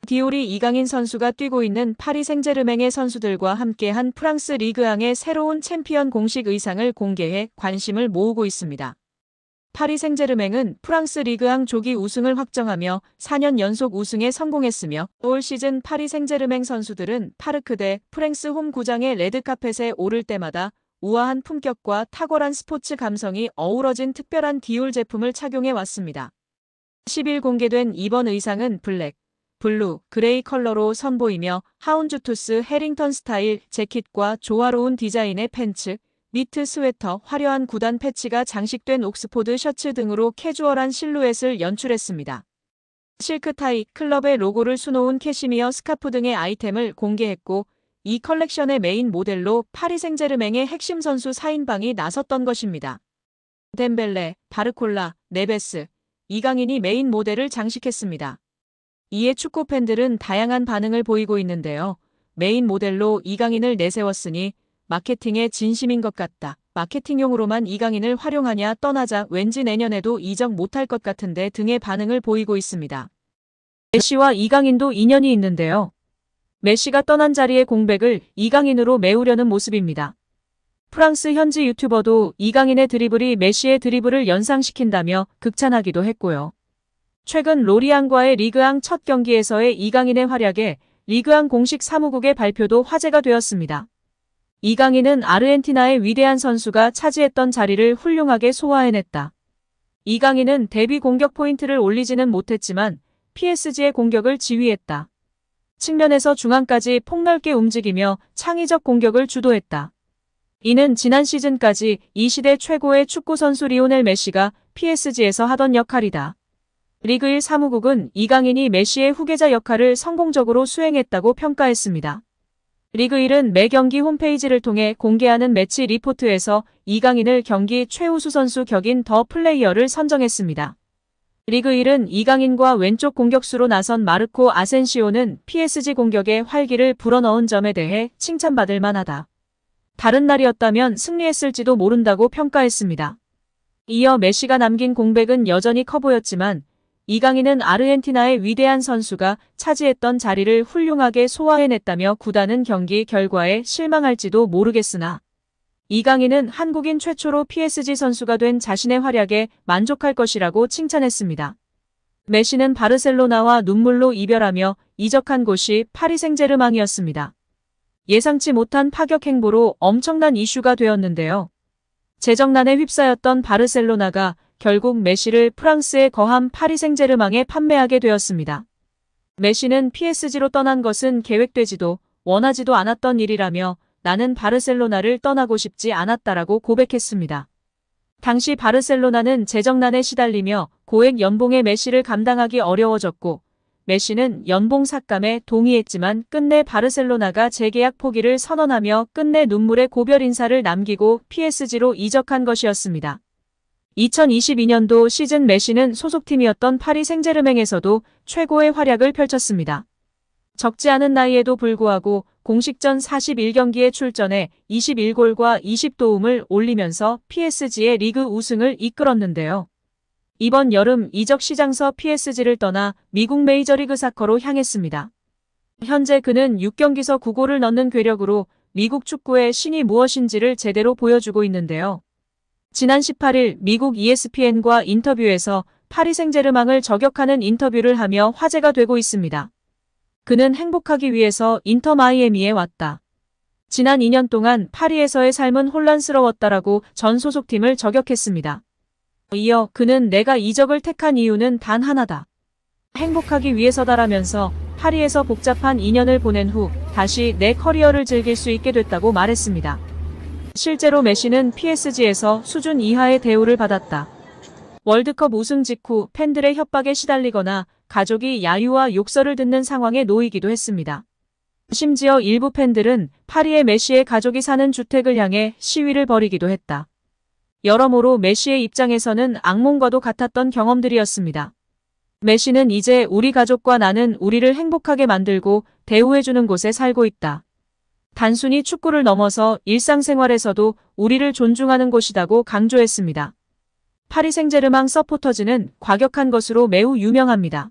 디올이 이강인 선수가 뛰고 있는 파리 생제르맹의 선수들과 함께한 프랑스 리그앙의 새로운 챔피언 공식 의상을 공개해 관심을 모으고 있습니다. 파리 생제르맹은 프랑스 리그앙 조기 우승을 확정하며 4년 연속 우승에 성공했으며 올 시즌 파리 생제르맹 선수들은 파르크 대 프랭스 홈 구장의 레드카펫에 오를 때마다 우아한 품격과 탁월한 스포츠 감성이 어우러진 특별한 디올 제품을 착용해 왔습니다. 10일 공개된 이번 의상은 블랙, 블루, 그레이 컬러로 선보이며 하운주투스 해링턴 스타일 재킷과 조화로운 디자인의 팬츠, 니트 스웨터, 화려한 구단 패치가 장식된 옥스포드 셔츠 등으로 캐주얼한 실루엣을 연출했습니다. 실크타이, 클럽의 로고를 수놓은 캐시미어 스카프 등의 아이템을 공개했고 이 컬렉션의 메인 모델로 파리 생제르맹의 핵심 선수 4인방이 나섰던 것입니다. 덴벨레, 바르콜라, 네베스, 이강인이 메인 모델을 장식했습니다. 이에 축구 팬들은 다양한 반응을 보이고 있는데요. 메인 모델로 이강인을 내세웠으니 마케팅에 진심인 것 같다. 마케팅용으로만 이강인을 활용하냐 떠나자 왠지 내년에도 이적 못할 것 같은데 등의 반응을 보이고 있습니다. 메시와 이강인도 인연이 있는데요. 메시가 떠난 자리의 공백을 이강인으로 메우려는 모습입니다. 프랑스 현지 유튜버도 이강인의 드리블이 메시의 드리블을 연상시킨다며 극찬하기도 했고요. 최근 로리앙과의 리그앙 첫 경기에서의 이강인의 활약에 리그앙 공식 사무국의 발표도 화제가 되었습니다. 이강인은 아르헨티나의 위대한 선수가 차지했던 자리를 훌륭하게 소화해냈다. 이강인은 데뷔 공격 포인트를 올리지는 못했지만 PSG의 공격을 지휘했다. 측면에서 중앙까지 폭넓게 움직이며 창의적 공격을 주도했다. 이는 지난 시즌까지 이 시대 최고의 축구 선수 리오넬 메시가 PSG에서 하던 역할이다. 리그1 사무국은 이강인이 메시의 후계자 역할을 성공적으로 수행했다고 평가했습니다. 리그1은 매 경기 홈페이지를 통해 공개하는 매치 리포트에서 이강인을 경기 최우수 선수 격인 더 플레이어를 선정했습니다. 리그1은 이강인과 왼쪽 공격수로 나선 마르코 아센시오는 PSG 공격에 활기를 불어넣은 점에 대해 칭찬받을 만하다. 다른 날이었다면 승리했을지도 모른다고 평가했습니다. 이어 메시가 남긴 공백은 여전히 커 보였지만 이강인은 아르헨티나의 위대한 선수가 차지했던 자리를 훌륭하게 소화해냈다며 구단은 경기 결과에 실망할지도 모르겠으나 이강인은 한국인 최초로 PSG 선수가 된 자신의 활약에 만족할 것이라고 칭찬했습니다. 메시는 바르셀로나와 눈물로 이별하며 이적한 곳이 파리 생제르맹이었습니다. 예상치 못한 파격 행보로 엄청난 이슈가 되었는데요. 재정난에 휩싸였던 바르셀로나가 결국 메시를 프랑스의 거함 파리 생제르맹에 판매하게 되었습니다. 메시는 PSG로 떠난 것은 계획되지도 원하지도 않았던 일이라며 나는 바르셀로나를 떠나고 싶지 않았다라고 고백했습니다. 당시 바르셀로나는 재정난에 시달리며 고액 연봉의 메시를 감당하기 어려워졌고 메시는 연봉 삭감에 동의했지만 끝내 바르셀로나가 재계약 포기를 선언하며 끝내 눈물의 고별 인사를 남기고 PSG로 이적한 것이었습니다. 2022년도 시즌 메시는 소속팀이었던 파리 생제르맹에서도 최고의 활약을 펼쳤습니다. 적지 않은 나이에도 불구하고 공식전 41경기에 출전해 21골과 20도움을 올리면서 PSG의 리그 우승을 이끌었는데요. 이번 여름 이적 시장서 PSG를 떠나 미국 메이저리그 사커로 향했습니다. 현재 그는 6경기서 9골을 넣는 괴력으로 미국 축구의 신이 무엇인지를 제대로 보여주고 있는데요. 지난 18일 미국 ESPN과 인터뷰에서 파리 생제르맹을 저격하는 인터뷰를 하며 화제가 되고 있습니다. 그는 행복하기 위해서 인터 마이애미에 왔다. 지난 2년 동안 파리에서의 삶은 혼란스러웠다라고 전 소속팀을 저격했습니다. 이어 그는 내가 이적을 택한 이유는 단 하나다. 행복하기 위해서다라면서 파리에서 복잡한 2년을 보낸 후 다시 내 커리어를 즐길 수 있게 됐다고 말했습니다. 실제로 메시는 PSG에서 수준 이하의 대우를 받았다. 월드컵 우승 직후 팬들의 협박에 시달리거나 가족이 야유와 욕설을 듣는 상황에 놓이기도 했습니다. 심지어 일부 팬들은 파리의 메시의 가족이 사는 주택을 향해 시위를 벌이기도 했다. 여러모로 메시의 입장에서는 악몽과도 같았던 경험들이었습니다. 메시는 이제 우리 가족과 나는 우리를 행복하게 만들고 대우해주는 곳에 살고 있다. 단순히 축구를 넘어서 일상생활에서도 우리를 존중하는 곳이라고 강조했습니다. 파리 생제르맹 서포터즈는 과격한 것으로 매우 유명합니다.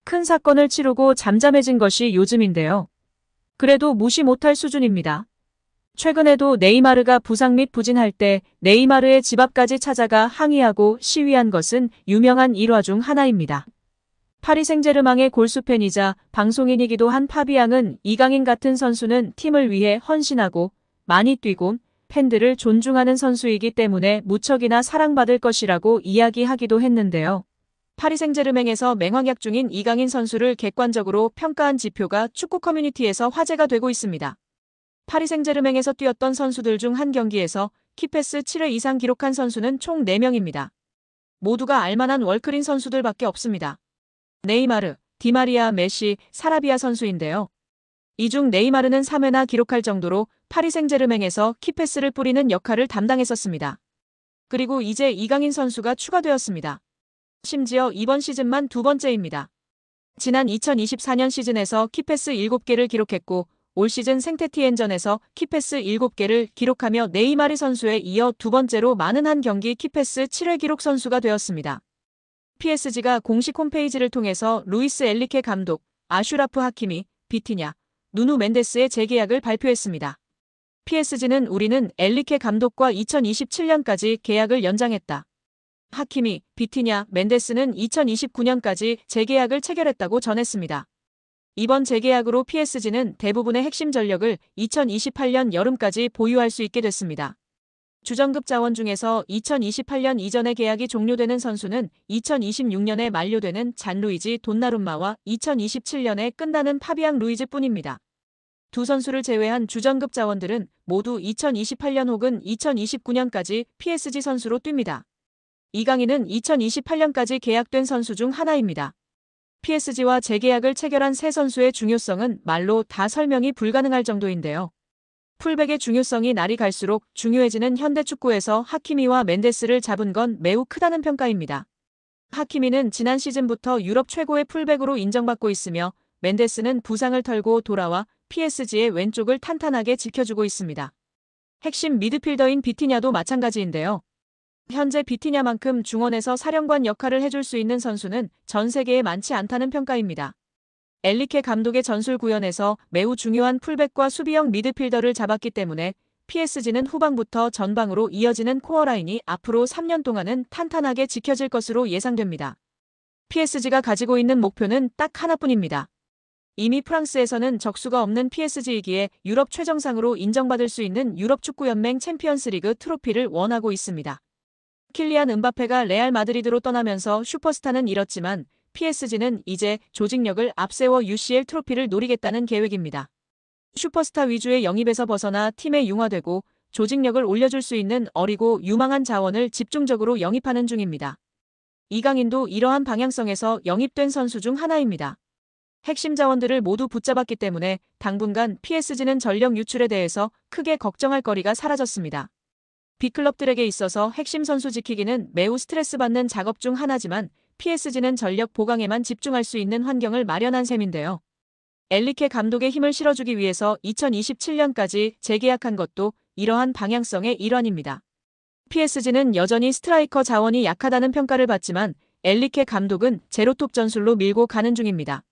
큰 사건을 치르고 잠잠해진 것이 요즘인데요. 그래도 무시 못할 수준입니다. 최근에도 네이마르가 부상 및 부진할 때 네이마르의 집 앞까지 찾아가 항의하고 시위한 것은 유명한 일화 중 하나입니다. 파리 생제르맹의 골수팬이자 방송인이기도 한 파비앙은 이강인 같은 선수는 팀을 위해 헌신하고 많이 뛰고 팬들을 존중하는 선수이기 때문에 무척이나 사랑받을 것이라고 이야기하기도 했는데요. 파리 생제르맹에서 맹활약 중인 이강인 선수를 객관적으로 평가한 지표가 축구 커뮤니티에서 화제가 되고 있습니다. 파리 생제르맹에서 뛰었던 선수들 중 한 경기에서 키패스 7회 이상 기록한 선수는 총 4명입니다. 모두가 알만한 월클인 선수들밖에 없습니다. 네이마르, 디마리아, 메시, 사라비아 선수인데요. 이 중 네이마르는 3회나 기록할 정도로 파리 생제르맹에서 키패스를 뿌리는 역할을 담당했었습니다. 그리고 이제 이강인 선수가 추가되었습니다. 심지어 이번 시즌만 2번째입니다. 지난 2024년 시즌에서 키패스 7개를 기록했고 올 시즌 생테티엔전에서 키패스 7개를 기록하며 네이마르 선수에 이어 2번째로 많은 한 경기 키패스 7회 기록 선수가 되었습니다. PSG가 공식 홈페이지를 통해서 루이스 엔리케 감독, 아슈라프 하키미, 비티냐, 누누 멘데스의 재계약을 발표했습니다. PSG는 우리는 엔리케 감독과 2027년까지 계약을 연장했다. 하키미, 비티냐, 멘데스는 2029년까지 재계약을 체결했다고 전했습니다. 이번 재계약으로 PSG는 대부분의 핵심 전력을 2028년 여름까지 보유할 수 있게 됐습니다. 주전급 자원 중에서 2028년 이전에 계약이 종료되는 선수는 2026년에 만료되는 잔루이지 돈나룸마와 2027년에 끝나는 파비앙 루이즈뿐입니다. 두 선수를 제외한 주전급 자원들은 모두 2028년 혹은 2029년까지 PSG 선수로 뜁니다. 이강인은 2028년까지 계약된 선수 중 하나입니다. PSG와 재계약을 체결한 세 선수의 중요성은 말로 다 설명이 불가능할 정도인데요. 풀백의 중요성이 날이 갈수록 중요해지는 현대축구에서 하키미와 멘데스를 잡은 건 매우 크다는 평가입니다. 하키미는 지난 시즌부터 유럽 최고의 풀백으로 인정받고 있으며 멘데스는 부상을 털고 돌아와 PSG의 왼쪽을 탄탄하게 지켜주고 있습니다. 핵심 미드필더인 비티냐도 마찬가지인데요. 현재 비티냐만큼 중원에서 사령관 역할을 해줄 수 있는 선수는 전 세계에 많지 않다는 평가입니다. 엔리케 감독의 전술 구현에서 매우 중요한 풀백과 수비형 미드필더를 잡았기 때문에 PSG는 후방부터 전방으로 이어지는 코어라인이 앞으로 3년 동안은 탄탄하게 지켜질 것으로 예상됩니다. PSG가 가지고 있는 목표는 딱 하나뿐입니다. 이미 프랑스에서는 적수가 없는 PSG이기에 유럽 최정상으로 인정받을 수 있는 유럽축구연맹 챔피언스리그 트로피를 원하고 있습니다. 킬리안 은바페가 레알 마드리드로 떠나면서 슈퍼스타는 잃었지만 PSG는 이제 조직력을 앞세워 UCL 트로피를 노리겠다는 계획입니다. 슈퍼스타 위주의 영입에서 벗어나 팀에 융화되고 조직력을 올려줄 수 있는 어리고 유망한 자원을 집중적으로 영입하는 중입니다. 이강인도 이러한 방향성에서 영입된 선수 중 하나입니다. 핵심 자원들을 모두 붙잡았기 때문에 당분간 PSG는 전력 유출에 대해서 크게 걱정할 거리가 사라졌습니다. B클럽들에게 있어서 핵심 선수 지키기는 매우 스트레스 받는 작업 중 하나지만 PSG는 전력 보강에만 집중할 수 있는 환경을 마련한 셈인데요. 엔리케 감독의 힘을 실어주기 위해서 2027년까지 재계약한 것도 이러한 방향성의 일환입니다. PSG는 여전히 스트라이커 자원이 약하다는 평가를 받지만 엔리케 감독은 제로톱 전술로 밀고 가는 중입니다.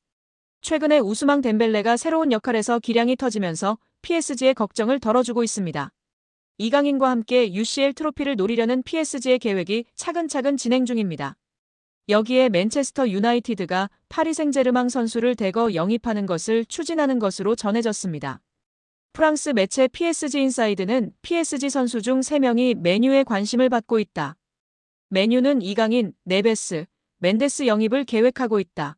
최근에 우스망 덴벨레가 새로운 역할에서 기량이 터지면서 PSG의 걱정을 덜어주고 있습니다. 이강인과 함께 UCL 트로피를 노리려는 PSG의 계획이 차근차근 진행 중입니다. 여기에 맨체스터 유나이티드가 파리 생제르맹 선수를 대거 영입하는 것을 추진하는 것으로 전해졌습니다. 프랑스 매체 PSG 인사이드는 PSG 선수 중 3명이 메뉴에 관심을 받고 있다. 메뉴는 이강인, 네베스, 멘데스 영입을 계획하고 있다.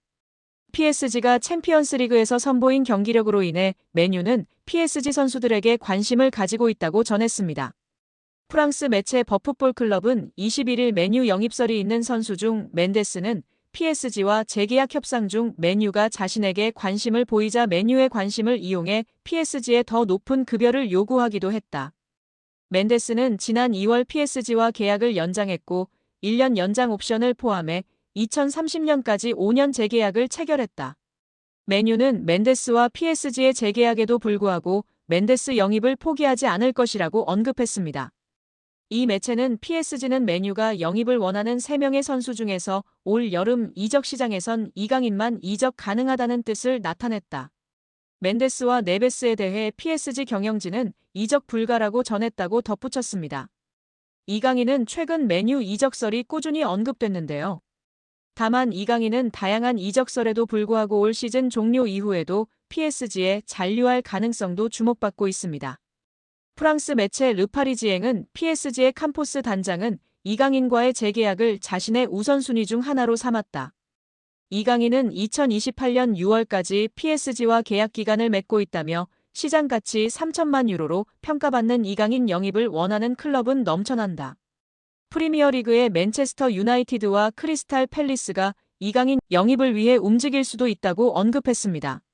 PSG가 챔피언스리그에서 선보인 경기력으로 인해 메뉴는 PSG 선수들에게 관심을 가지고 있다고 전했습니다. 프랑스 매체 버풋볼 클럽은 21일 메뉴 영입설이 있는 선수 중 멘데스는 PSG와 재계약 협상 중 메뉴가 자신에게 관심을 보이자 메뉴의 관심을 이용해 PSG에 더 높은 급여를 요구하기도 했다. 멘데스는 지난 2월 PSG와 계약을 연장했고 1년 연장 옵션을 포함해 2030년까지 5년 재계약을 체결했다. 메뉴는 멘데스와 PSG의 재계약에도 불구하고 멘데스 영입을 포기하지 않을 것이라고 언급했습니다. 이 매체는 PSG는 맨유가 영입을 원하는 3명의 선수 중에서 올 여름 이적 시장에선 이강인만 이적 가능하다는 뜻을 나타냈다. 멘데스와 네베스에 대해 PSG 경영진은 이적 불가라고 전했다고 덧붙였습니다. 이강인은 최근 맨유 이적설이 꾸준히 언급됐는데요. 다만 이강인은 다양한 이적설에도 불구하고 올 시즌 종료 이후에도 PSG에 잔류할 가능성도 주목받고 있습니다. 프랑스 매체 르파리지앵은 PSG의 캄포스 단장은 이강인과의 재계약을 자신의 우선순위 중 하나로 삼았다. 이강인은 2028년 6월까지 PSG와 계약 기간을 맺고 있다며 시장 가치 3천만 유로로 평가받는 이강인 영입을 원하는 클럽은 넘쳐난다. 프리미어리그의 맨체스터 유나이티드와 크리스탈 팰리스가 이강인 영입을 위해 움직일 수도 있다고 언급했습니다.